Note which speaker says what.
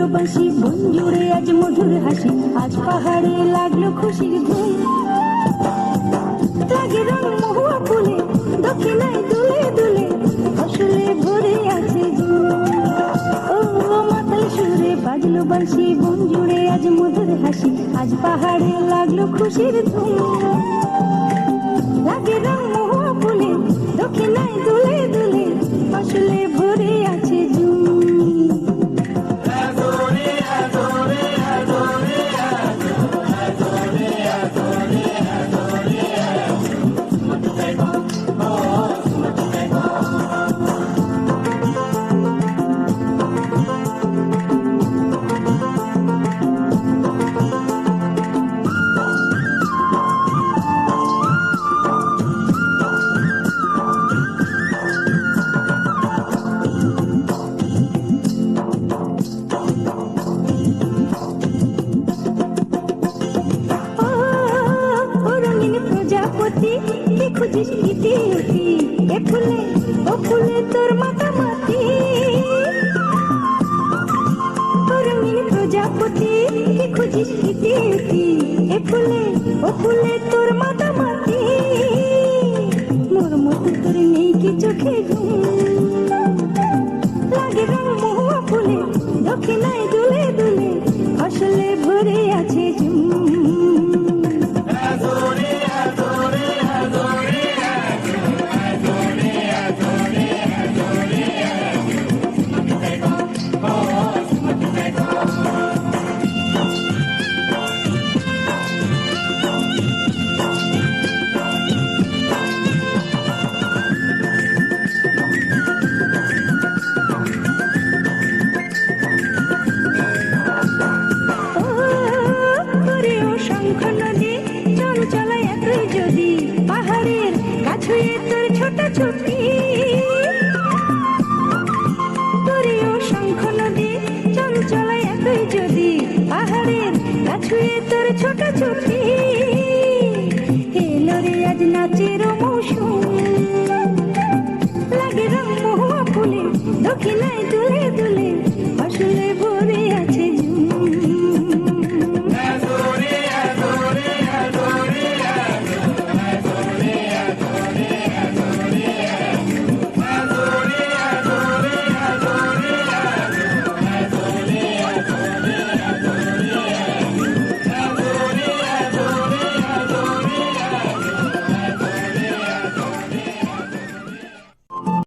Speaker 1: বাজলো বাঁশি, বন জুড়ে আজ মধুর হাসি, আজ পাহাড়ে লাগলো খুশির ধুম। লাগে রং মহুয়া ফুলে, দক্ষিণায় দুলে দুলে, ফসলে ভরে আছে ঝুম। ও মাতাল সুরে বাজলো বাঁশি, বন জুড়ে আজ মধুর হাসি, আজ পাহাড়ে লাগলো খুশির ধুম। লাগে রং মহুয়া ফুলে, দক্ষিণায় দুলে দুলে, ফসলে ভরে আছে ঝুম। কি খুঁজিস ইতি উতি, এ ফুলে ও ফুলে তোর মাতামাতি। রঙিন প্রজাপতি, কি খুঁজিস ইতি উতি, এ ফুলে ও ফুলে তোর মাতামাতি। মোর মতো তোর নেই কি চোখে ঘুম। লাগে রং মহুয়া ফুলে, দক্ষিণায় দুলে দুলে, ফসলে ভরে আছে ঝুম। পাহাড়ের কাছুয়ে তোর ছোটাছুটি, তোরেও শঙ্খ নদী চঞ্চলায় একই যদি, পাহাড়ের কাছুয়ে তোর ছোটাছুটি। এলো রে আজ নাচের মৌসুম, লাগে রং মহুয়া ফুলে, দক্ষিণায় দুলে